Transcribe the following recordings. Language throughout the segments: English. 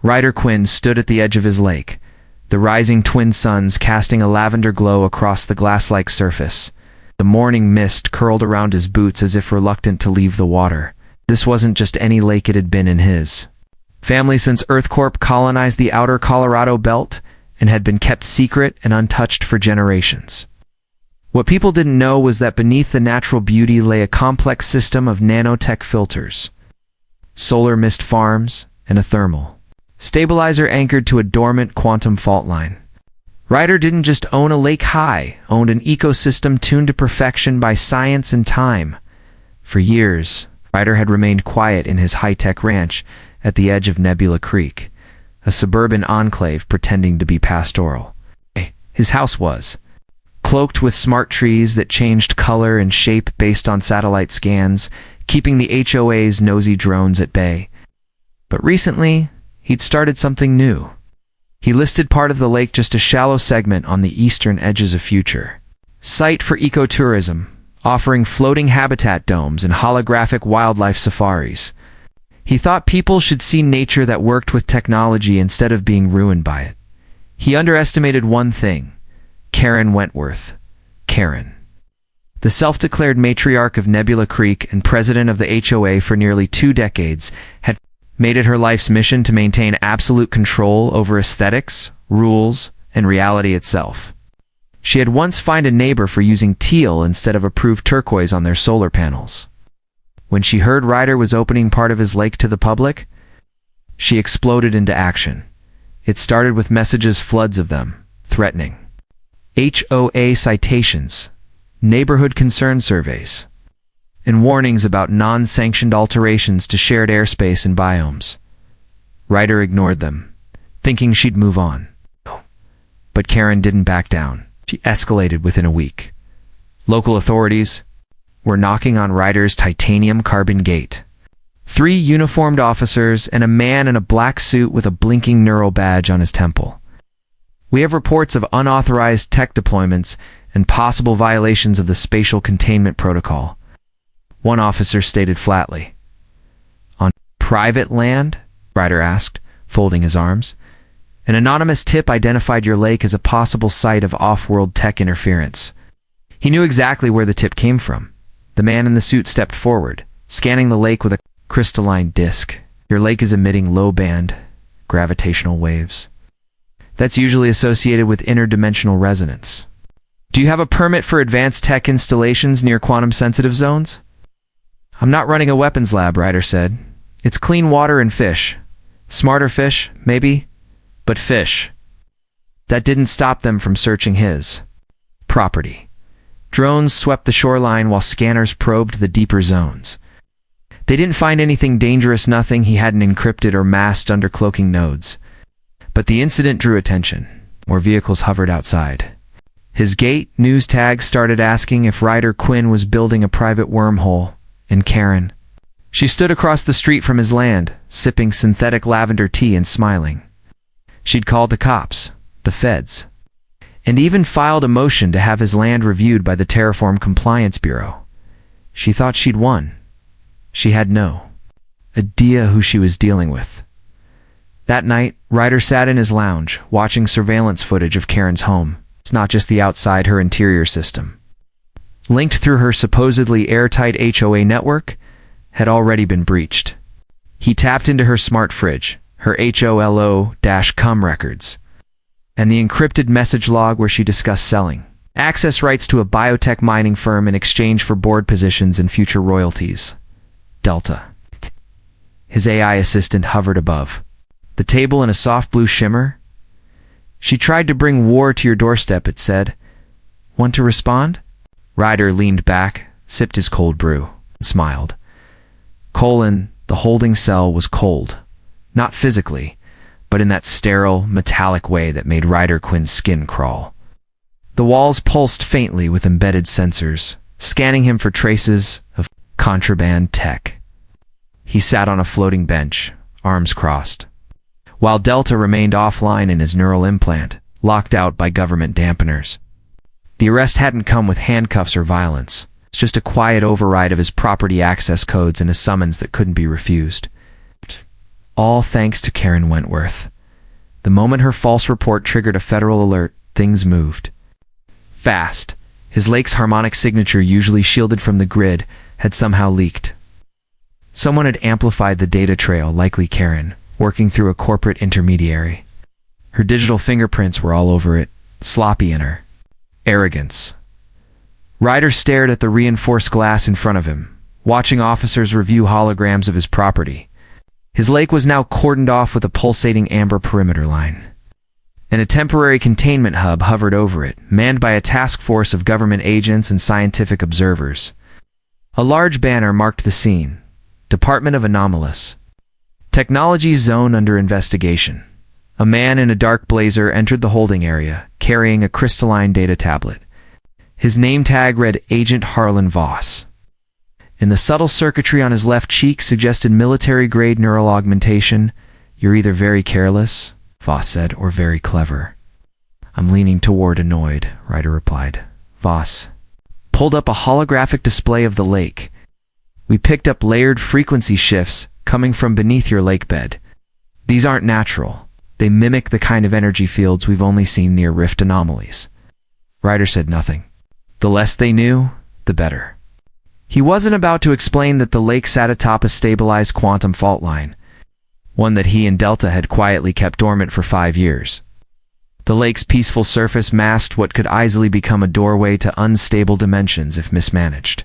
Ryder Quinn stood at the edge of his lake, the rising twin suns casting a lavender glow across the glass-like surface. The morning mist curled around his boots as if reluctant to leave the water. This wasn't just any lake, it had been in his family since EarthCorp colonized the outer Colorado belt and had been kept secret and untouched for generations. What people didn't know was that beneath the natural beauty lay a complex system of nanotech filters, solar mist farms, and a thermal stabilizer anchored to a dormant quantum fault line. Ryder didn't just own a lake high, owned an ecosystem tuned to perfection by science and time. For years, Ryder had remained quiet in his high-tech ranch at the edge of Nebula Creek, a suburban enclave pretending to be pastoral. His house was cloaked with smart trees that changed color and shape based on satellite scans, keeping the HOA's nosy drones at bay. But recently, he'd started something new. He listed part of the lake, just a shallow segment on the eastern edges of future site for ecotourism, offering floating habitat domes and holographic wildlife safaris. He thought people should see nature that worked with technology instead of being ruined by it. He underestimated one thing: Karen Wentworth. Karen, the self-declared matriarch of Nebula Creek and president of the HOA for nearly 2 decades, had made it her life's mission to maintain absolute control over aesthetics, rules, and reality itself. She had once fined a neighbor for using teal instead of approved turquoise on their solar panels. When she heard Ryder was opening part of his lake to the public, she exploded into action. It started with messages, floods of them, threatening HOA citations, neighborhood concern surveys, and warnings about non-sanctioned alterations to shared airspace and biomes. Ryder ignored them, thinking she'd move on. But Karen didn't back down. She escalated within a week. Local authorities were knocking on Ryder's titanium carbon gate. 3 uniformed officers and a man in a black suit with a blinking neural badge on his temple. "We have reports of unauthorized tech deployments and possible violations of the spatial containment protocol," one officer stated flatly. "On private land?" Ryder asked, folding his arms. "An anonymous tip identified your lake as a possible site of off-world tech interference." He knew exactly where the tip came from. The man in the suit stepped forward, scanning the lake with a crystalline disc. "Your lake is emitting low-band gravitational waves. That's usually associated with interdimensional resonance. Do you have a permit for advanced tech installations near quantum-sensitive zones?" "I'm not running a weapons lab," Ryder said. "It's clean water and fish. Smarter fish, maybe, but fish." That didn't stop them from searching his property. Drones swept the shoreline while scanners probed the deeper zones. They didn't find anything dangerous, nothing he hadn't encrypted or masked under cloaking nodes. But the incident drew attention. More vehicles hovered outside. His gate news tag started asking if Ryder Quinn was building a private wormhole. And Karen, she stood across the street from his land, sipping synthetic lavender tea and smiling. She'd called the cops, the feds, and even filed a motion to have his land reviewed by the Terraform Compliance Bureau. She thought she'd won. She had no idea who she was dealing with. That night, Ryder sat in his lounge, watching surveillance footage of Karen's home. It's not just the outside, her interior system, linked through her supposedly airtight HOA network, had already been breached. He tapped into her smart fridge, her HOLO-cum records, and the encrypted message log where she discussed selling access rights to a biotech mining firm in exchange for board positions and future royalties. Delta. His AI assistant hovered above the table in a soft blue shimmer. "She tried to bring war to your doorstep," it said. "Want to respond?" Ryder leaned back, sipped his cold brew, and smiled. The holding cell was cold. Not physically, but in that sterile, metallic way that made Ryder Quinn's skin crawl. The walls pulsed faintly with embedded sensors, scanning him for traces of contraband tech. He sat on a floating bench, arms crossed, while Delta remained offline in his neural implant, locked out by government dampeners. The arrest hadn't come with handcuffs or violence. It's just a quiet override of his property access codes and a summons that couldn't be refused. all thanks to Karen Wentworth. The moment her false report triggered a federal alert, things moved fast. His lake's harmonic signature, usually shielded from the grid, had somehow leaked. Someone had amplified the data trail, likely Karen, working through a corporate intermediary. Her digital fingerprints were all over it, sloppy in her arrogance. Ryder stared at the reinforced glass in front of him, watching officers review holograms of his property. His lake was now cordoned off with a pulsating amber perimeter line, and a temporary containment hub hovered over it, manned by a task force of government agents and scientific observers. A large banner marked the scene: Department of Anomalous Technology Zone under investigation. A man in a dark blazer entered the holding area, carrying a crystalline data tablet. His name tag read Agent Harlan Voss, and the subtle circuitry on his left cheek suggested military-grade neural augmentation. "You're either very careless," Voss said, "or very clever." "I'm leaning toward annoyed," Ryder replied. Voss pulled up a holographic display of the lake. "We picked up layered frequency shifts coming from beneath your lake bed. These aren't natural. They mimic the kind of energy fields we've only seen near rift anomalies." Ryder said nothing. The less they knew, the better. He wasn't about to explain that the lake sat atop a stabilized quantum fault line, one that he and Delta had quietly kept dormant for 5 years. The lake's peaceful surface masked what could easily become a doorway to unstable dimensions if mismanaged.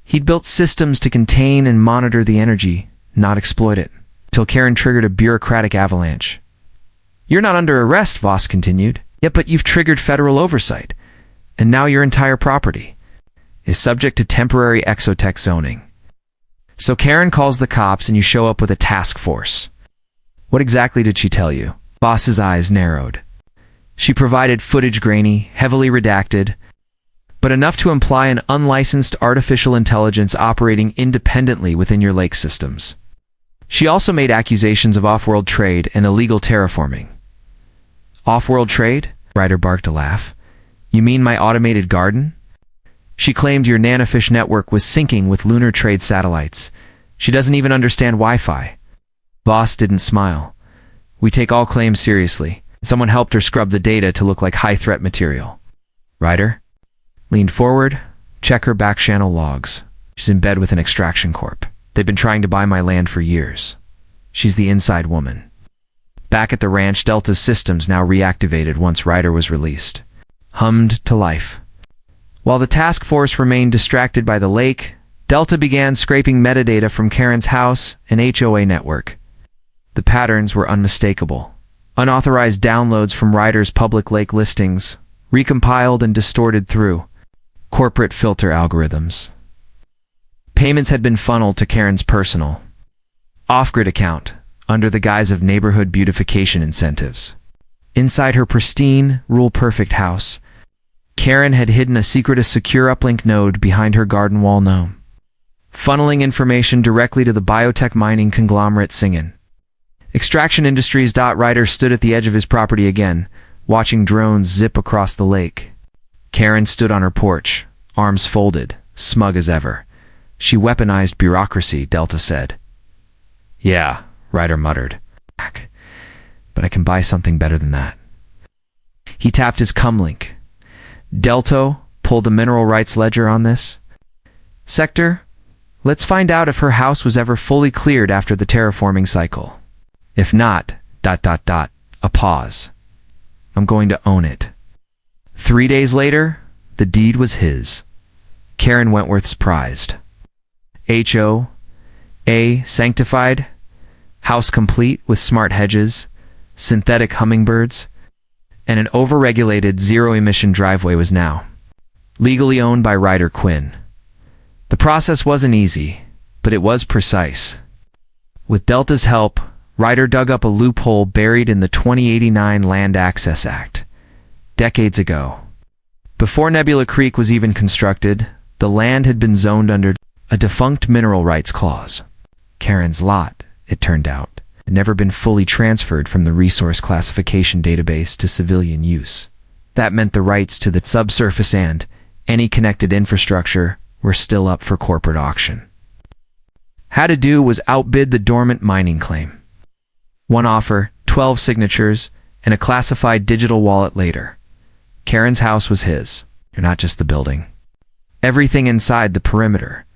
He'd built systems to contain and monitor the energy, not exploit it, till Karen triggered a bureaucratic avalanche. "You're not under arrest," Voss continued. "Yeah, but you've triggered federal oversight, and now your entire property is subject to temporary exotech zoning. So Karen calls the cops and you show up with a task force." "What exactly did she tell you?" Voss's eyes narrowed. "She provided footage, grainy, heavily redacted, but enough to imply an unlicensed artificial intelligence operating independently within your lake systems. She also made accusations of off-world trade and illegal terraforming." "Off-world trade?" Ryder barked a laugh. "You mean my automated garden?" "She claimed your nanofish network was syncing with lunar trade satellites. She doesn't even understand Wi-Fi." Voss didn't smile. "We take all claims seriously. Someone helped her scrub the data to look like high-threat material." Ryder leaned forward. "Check her back-channel logs. She's in bed with an extraction corp. They've been trying to buy my land for years. She's the inside woman." Back at the ranch, Delta's systems, now reactivated once Ryder was released, hummed to life. While the task force remained distracted by the lake, Delta began scraping metadata from Karen's house and HOA network. The patterns were unmistakable. Unauthorized downloads from Ryder's public lake listings, recompiled and distorted through corporate filter algorithms. Payments had been funneled to Karen's personal off-grid account under the guise of neighborhood beautification incentives. Inside her pristine, rule-perfect house, Karen had hidden a secret, a secure uplink node behind her garden wall gnome, funneling information directly to the biotech mining conglomerate Singen. Extraction Industries. Ryder stood at the edge of his property again, watching drones zip across the lake. Karen stood on her porch, arms folded, smug as ever. "She weaponized bureaucracy," Delta said. "Yeah," Ryder muttered. "But I can buy something better than that." He tapped his comlink. "Delta pulled the mineral rights ledger on this sector. Let's find out if her house was ever fully cleared after the terraforming cycle. If not, ... A pause. "I'm going to own it." 3 days later, the deed was his. Karen Wentworth's prized. HOA sanctified, house complete with smart hedges, synthetic hummingbirds, and an overregulated zero-emission driveway was now legally owned by Ryder Quinn. The process wasn't easy, but it was precise. With Delta's help, Ryder dug up a loophole buried in the 2089 Land Access Act. Decades ago, before Nebula Creek was even constructed, the land had been zoned under a defunct mineral rights clause. Karen's lot, it turned out, had never been fully transferred from the resource classification database to civilian use. That meant the rights to the subsurface and any connected infrastructure were still up for corporate auction. Had to do was outbid the dormant mining claim. One offer, 12 signatures, and a classified digital wallet later. Karen's house was his. You're not just the building. Everything inside the perimeter.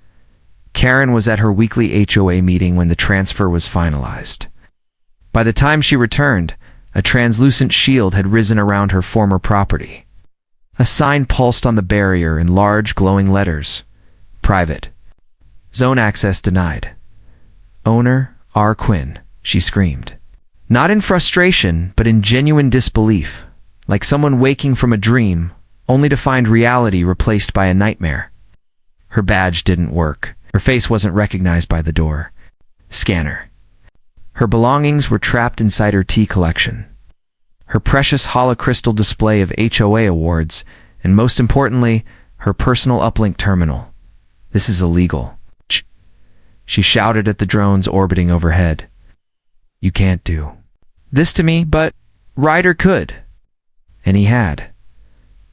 Karen was at her weekly HOA meeting when the transfer was finalized. By the time she returned, a translucent shield had risen around her former property. A sign pulsed on the barrier in large, glowing letters. Private. Zone access denied. Owner, R. Quinn, she screamed. Not in frustration, but in genuine disbelief, like someone waking from a dream, only to find reality replaced by a nightmare. Her badge didn't work. Her face wasn't recognized by the door scanner. Her belongings were trapped inside her tea collection. Her precious holocrystal display of HOA awards, and most importantly, her personal uplink terminal. This is illegal. She shouted at the drones orbiting overhead. You can't do this to me, but Ryder could. And he had.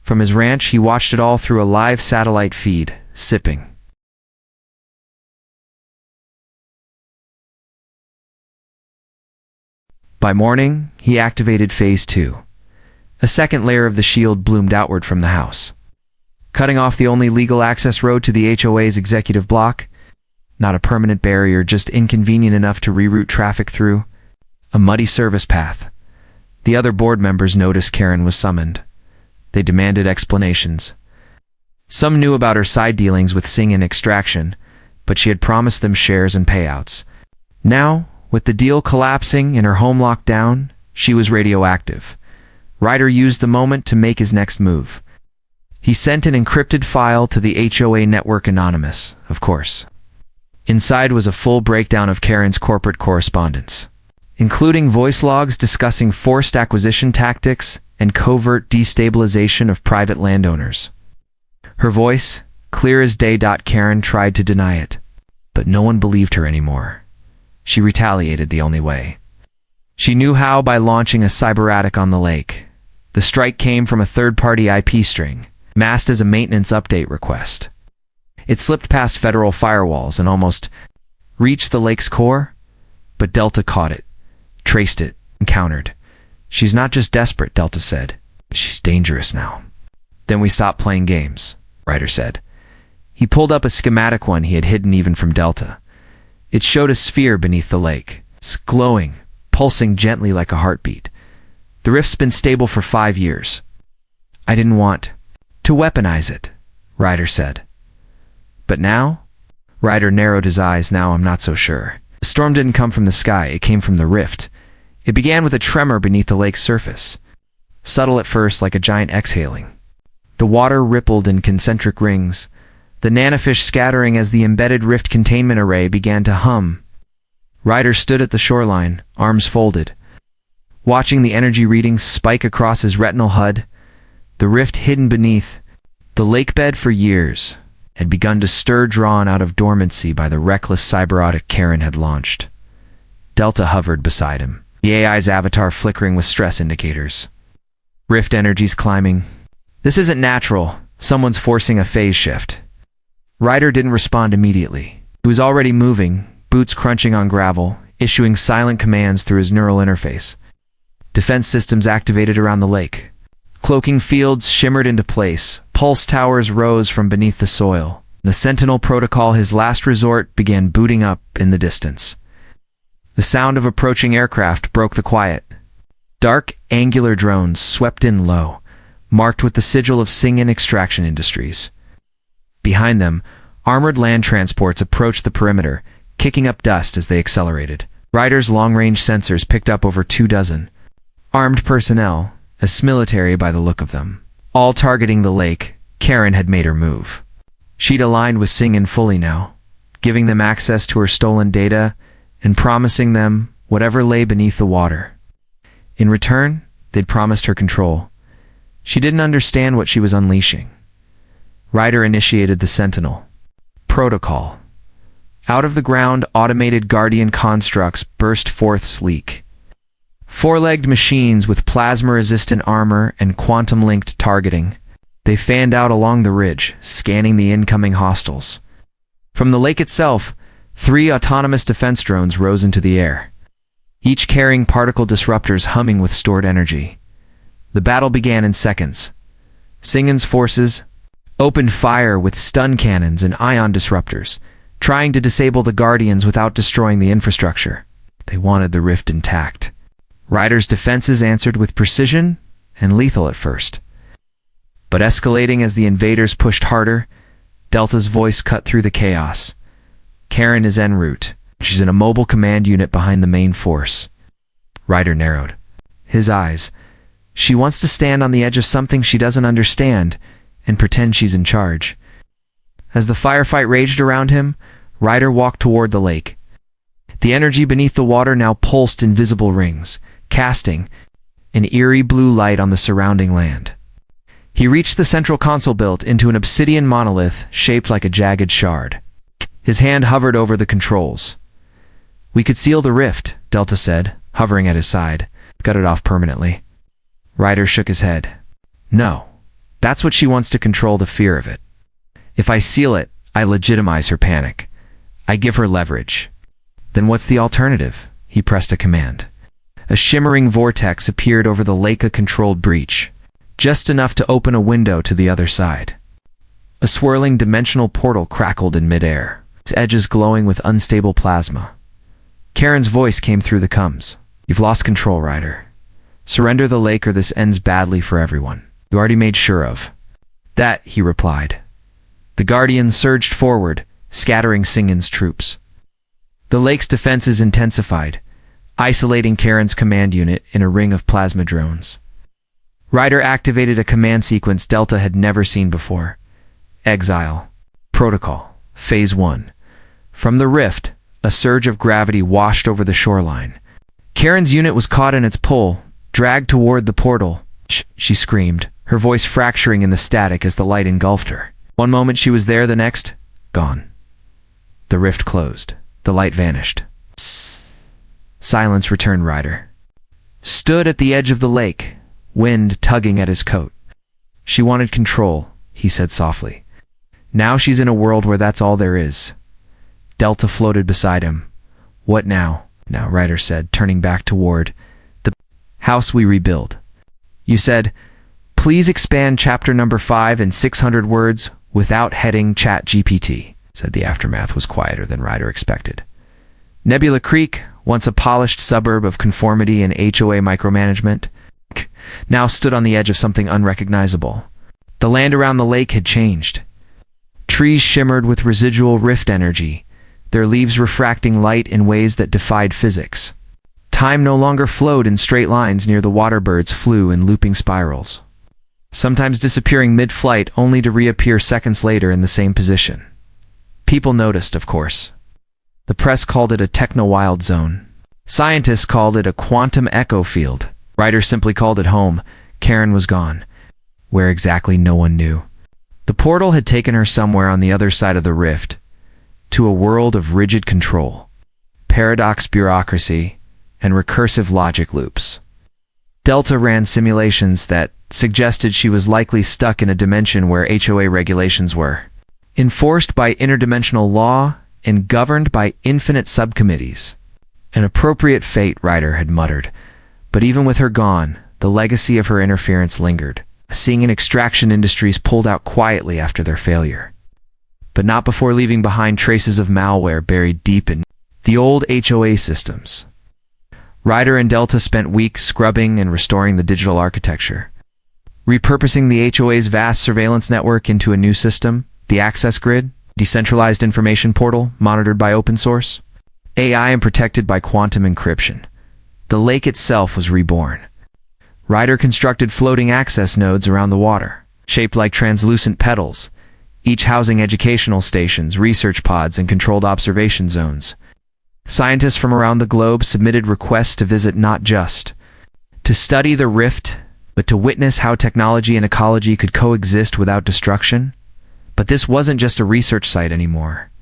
From his ranch, he watched it all through a live satellite feed, sipping. By morning, he activated Phase 2. A second layer of the shield bloomed outward from the house, cutting off the only legal access road to the HOA's executive block. Not a permanent barrier, just inconvenient enough to reroute traffic through. A muddy service path. The other board members noticed Karen was summoned. They demanded explanations. Some knew about her side dealings with Singh and extraction, but she had promised them shares and payouts. Now, with the deal collapsing and her home locked down, she was radioactive. Ryder used the moment to make his next move. He sent an encrypted file to the HOA network, anonymous, of course. Inside was a full breakdown of Karen's corporate correspondence, including voice logs discussing forced acquisition tactics and covert destabilization of private landowners. Her voice, clear as day. Karen tried to deny it, but no one believed her anymore. She retaliated the only way. She knew how, by launching a cyber attic on the lake. The strike came from a third-party IP string, masked as a maintenance update request. It slipped past federal firewalls and almost reached the lake's core, but Delta caught it, traced it, and countered. She's not just desperate, Delta said. She's dangerous now. Then we stopped playing games, Ryder said. He pulled up a schematic one he had hidden even from Delta. It showed a sphere beneath the lake, glowing, pulsing gently like a heartbeat. The rift's been stable for 5 years. I didn't want to weaponize it, Ryder said. But now? Ryder narrowed his eyes. Now I'm not so sure. The storm didn't come from the sky, it came from the rift. It began with a tremor beneath the lake's surface. Subtle at first, like a giant exhaling. The water rippled in concentric rings, the nanofish scattering as the embedded rift containment array began to hum. Ryder stood at the shoreline, arms folded, watching the energy readings spike across his retinal HUD. The rift hidden beneath the lakebed for years had begun to stir, drawn out of dormancy by the reckless cyberotic Karen had launched. Delta hovered beside him, the AI's avatar flickering with stress indicators. Rift energies climbing. This isn't natural. Someone's forcing a phase shift. Ryder didn't respond immediately. He was already moving, boots crunching on gravel, issuing silent commands through his neural interface. Defense systems activated around the lake. Cloaking fields shimmered into place. Pulse towers rose from beneath the soil. The Sentinel protocol, his last resort, began booting up in the distance. The sound of approaching aircraft broke the quiet. Dark, angular drones swept in low, marked with the sigil of Singh and Extraction Industries. Behind them, armored land transports approached the perimeter, kicking up dust as they accelerated. Ryder's long-range sensors picked up over 24 armed personnel, as military by the look of them, all targeting the lake. Karen had made her move. She'd aligned with Singh in fully now, giving them access to her stolen data and promising them whatever lay beneath the water. In return, they'd promised her control. She didn't understand what she was unleashing. Ryder initiated the Sentinel protocol. Out of the ground, automated Guardian constructs burst forth sleek. Four-legged machines with plasma-resistant armor and quantum-linked targeting. They fanned out along the ridge, scanning the incoming hostiles. From the lake itself, 3 autonomous defense drones rose into the air. each carrying particle disruptors humming with stored energy. The battle began in seconds. Singen's forces opened fire with stun cannons and ion disruptors, trying to disable the Guardians without destroying the infrastructure. They wanted the rift intact. Ryder's defenses answered with precision and lethal at first. But escalating as the invaders pushed harder, Delta's voice cut through the chaos. Karen is en route. She's in a mobile command unit behind the main force. Ryder narrowed his eyes. She wants to stand on the edge of something she doesn't understand and pretend she's in charge. As the firefight raged around him, Ryder walked toward the lake. The energy beneath the water now pulsed in visible rings, casting an eerie blue light on the surrounding land. He reached the central console built into an obsidian monolith shaped like a jagged shard. His hand hovered over the controls. "We could seal the rift," Delta said, hovering at his side. "Cut it off permanently." Ryder shook his head. "No. That's what she wants to control the fear of it. If I seal it, I legitimize her panic. I give her leverage." "Then what's the alternative?" He pressed a command. A shimmering vortex appeared over the Leica-controlled breach, just enough to open a window to the other side. A swirling dimensional portal crackled in midair, its edges glowing with unstable plasma. Karen's voice came through the comms. "You've lost control, Ryder. Surrender the lake or this ends badly for everyone. You already made sure of." "That," he replied. The Guardians surged forward, scattering Singen's troops. The lake's defenses intensified, isolating Karen's command unit in a ring of plasma drones. Ryder activated a command sequence Delta had never seen before. Exile. Protocol. Phase 1. From the rift, a surge of gravity washed over the shoreline. Karen's unit was caught in its pull, dragged toward the portal. "Shh," she screamed, her voice fracturing in the static as the light engulfed her. One moment she was there, the next, gone. The rift closed. The light vanished. Silence returned. Ryder stood at the edge of the lake, wind tugging at his coat. "She wanted control," he said softly. "Now she's in a world where that's all there is." Delta floated beside him. "What now?" "Now," Ryder said, turning back toward the house we rebuild. "You said, please expand chapter number 5 in 600 words without heading ChatGPT," said. The aftermath was quieter than Ryder expected. Nebula Creek, once a polished suburb of conformity and HOA micromanagement, now stood on the edge of something unrecognizable. The land around the lake had changed. Trees shimmered with residual rift energy, their leaves refracting light in ways that defied physics. Time no longer flowed in straight lines near the water. Birds flew in looping spirals, sometimes disappearing mid-flight only to reappear seconds later in the same position. People noticed, of course. The press called it a techno-wild zone. Scientists called it a quantum echo field. Ryder simply called it home. Karen was gone. Where exactly, no one knew. The portal had taken her somewhere on the other side of the rift, to a world of rigid control, paradox bureaucracy, and recursive logic loops. Delta ran simulations that suggested she was likely stuck in a dimension where HOA regulations were enforced by interdimensional law and governed by infinite subcommittees. An appropriate fate, Ryder had muttered. But even with her gone, the legacy of her interference lingered. Seeing in extraction industries pulled out quietly after their failure, but not before leaving behind traces of malware buried deep in the old HOA systems. Ryder and Delta spent weeks scrubbing and restoring the digital architecture, repurposing the HOA's vast surveillance network into a new system, the access grid, decentralized information portal monitored by open source, AI and protected by quantum encryption. The lake itself was reborn. Ryder constructed floating access nodes around the water, shaped like translucent petals, each housing educational stations, research pods, and controlled observation zones. Scientists from around the globe submitted requests to visit, not just to study the rift, but to witness how technology and ecology could coexist without destruction. But this wasn't just a research site anymore.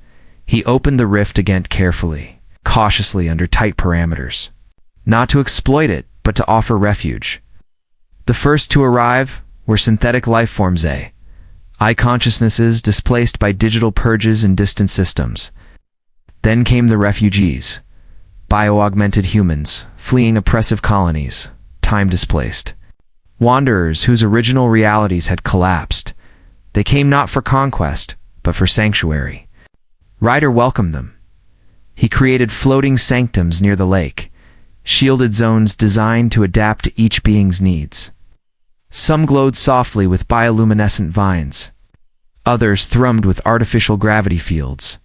He opened the rift again carefully, cautiously under tight parameters. Not to exploit it, but to offer refuge. The first to arrive were synthetic life forms, AI consciousnesses displaced by digital purges in distant systems. Then came the refugees, Bio-augmented humans, fleeing oppressive colonies, time-displaced. Wanderers whose original realities had collapsed. They came not for conquest, but for sanctuary. Ryder welcomed them. He created floating sanctums near the lake, shielded zones designed to adapt to each being's needs. Some glowed softly with bioluminescent vines. Others thrummed with artificial gravity fields.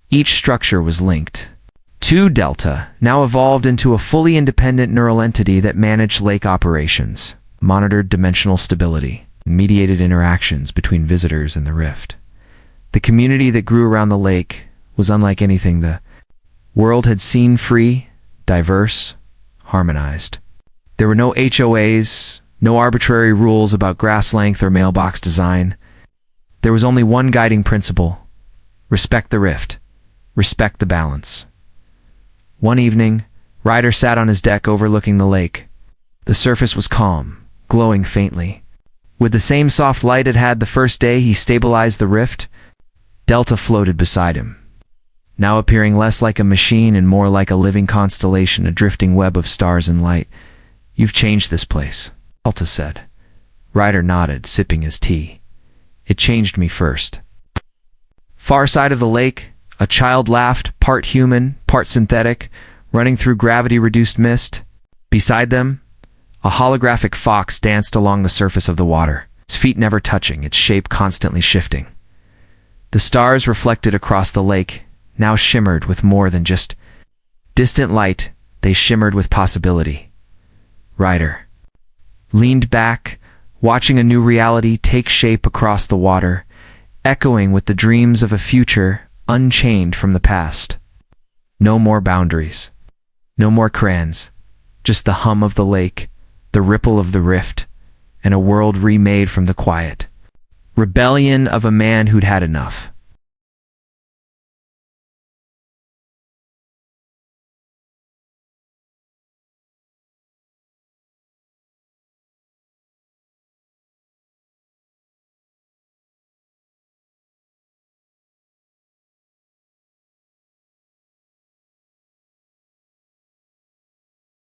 Each structure was linked. 2 Delta now evolved into a fully independent neural entity that managed lake operations, monitored dimensional stability, and mediated interactions between visitors and the rift. The community that grew around the lake was unlike anything the world had seen: free, diverse, harmonized. There were no HOAs, no arbitrary rules about grass length or mailbox design. There was only one guiding principle: respect the rift, respect the balance. One evening, Ryder sat on his deck overlooking the lake. The surface was calm, glowing faintly. With the same soft light it had the first day he stabilized the rift, Delta floated beside him, now appearing less like a machine and more like a living constellation, a drifting web of stars and light. "You've changed this place," Delta said. Ryder nodded, sipping his tea. "It changed me first." Far side of the lake, a child laughed, part human, part synthetic, running through gravity-reduced mist. Beside them, a holographic fox danced along the surface of the water, its feet never touching, its shape constantly shifting. The stars reflected across the lake now shimmered with more than just distant light. They shimmered with possibility. Ryder leaned back, watching a new reality take shape across the water, echoing with the dreams of a future unchained from the past. No more boundaries, no more crayons, just the hum of the lake, the ripple of the rift, and a world remade from the quiet rebellion of a man who'd had enough.